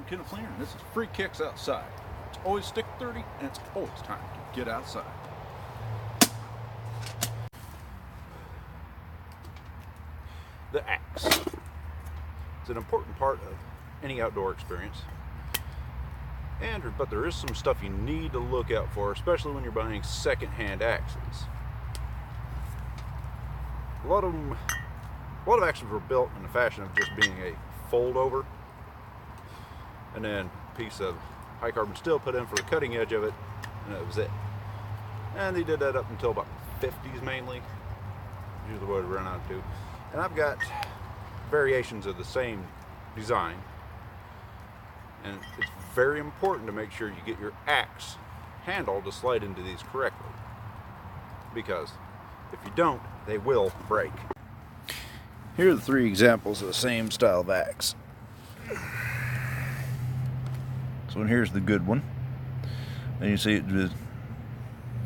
Kenneth Fleener, and this is Free Kicks Outside. It's always stick 30, and it's always time to get outside. The axe. It's an important part of any outdoor experience. But there is some stuff you need to look out for, especially when you're buying second-hand axes. A lot of axes were built in the fashion of just being a fold-over, and then a piece of high carbon steel put in for the cutting edge of it, and that was it. And they did that up until about the 50s mainly, usually what it ran out to. And I've got variations of the same design, and it's very important to make sure you get your axe handle to slide into these correctly, because if you don't, they will break. Here are the three examples of the same style of axe. So here's the good one. And you see it just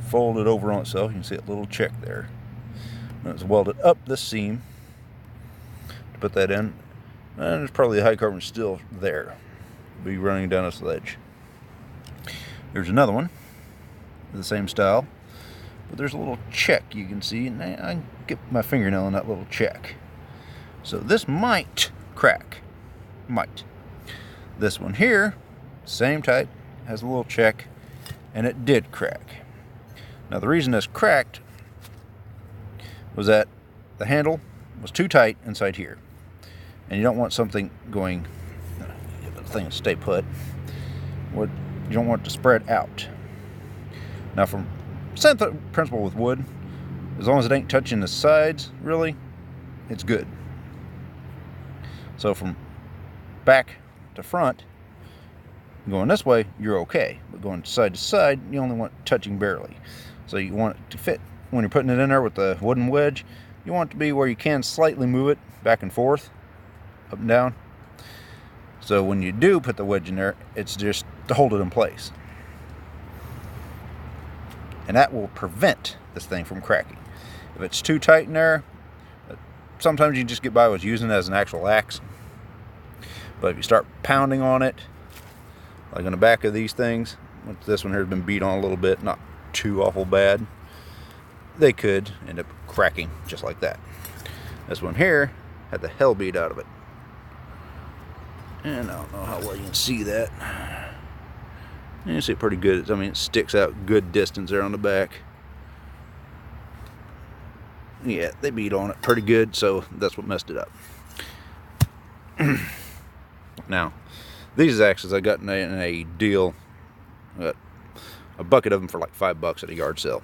folded over on itself. You can see a little check there. And it's welded up this seam to put that in. And there's probably a high carbon steel there. It'll be running down this ledge. There's another one, the same style, but there's a little check you can see, and I can get my fingernail in that little check. So this might crack. Might. This one here, same type, has a little check, and it did crack. Now the reason this cracked was that the handle was too tight inside here, and you don't want something going, get the thing to stay put. You don't want it to spread out. Now from same principle with wood, as long as it ain't touching the sides, really, it's good. So from back to front, going this way, you're okay. But going side to side, you only want touching barely. So you want it to fit. When you're putting it in there with the wooden wedge, you want it to be where you can slightly move it back and forth, up and down. So when you do put the wedge in there, it's just to hold it in place. And that will prevent this thing from cracking. If it's too tight in there, sometimes you just get by with using it as an actual axe. But if you start pounding on it, like on the back of these things, this one here has been beat on a little bit, not too awful bad, they could end up cracking just like that. This one here had the hell beat out of it. And I don't know how well you can see that. You can see it pretty good. I mean, it sticks out good distance there on the back. Yeah, they beat on it pretty good, so that's what messed it up. Now, these axes I got in a deal. I got a bucket of them for like $5 at a yard sale.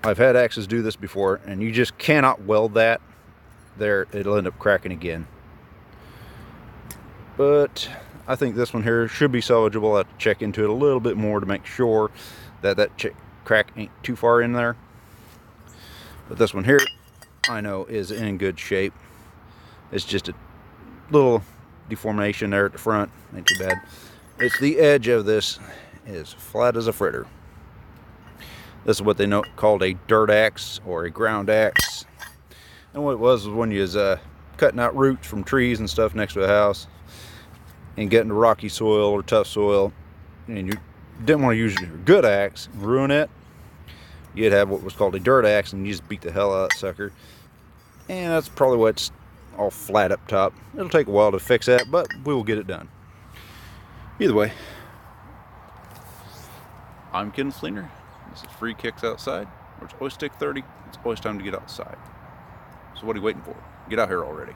I've had axes do this before, and you just cannot weld that there. It'll end up cracking again. But I think this one here should be salvageable. I have to check into it a little bit more to make sure that crack ain't too far in there. But this one here, I know, is in good shape. It's just a little deformation there at the front. Ain't too bad. It's the edge of this is flat as a fritter. This is what they called a dirt axe or a ground axe. And what it was when you was cutting out roots from trees and stuff next to a house and getting to rocky soil or tough soil, and you didn't want to use your good axe and ruin it, you'd have what was called a dirt axe, and you just beat the hell out of that sucker. And that's probably why it's all flat up top. It'll take a while to fix that, but we will get it done. Either way, I'm Kenneth Fleener. This is Free Kicks Outside, where it's always stick 30. It's always time to get outside. So what are you waiting for? Get out here already.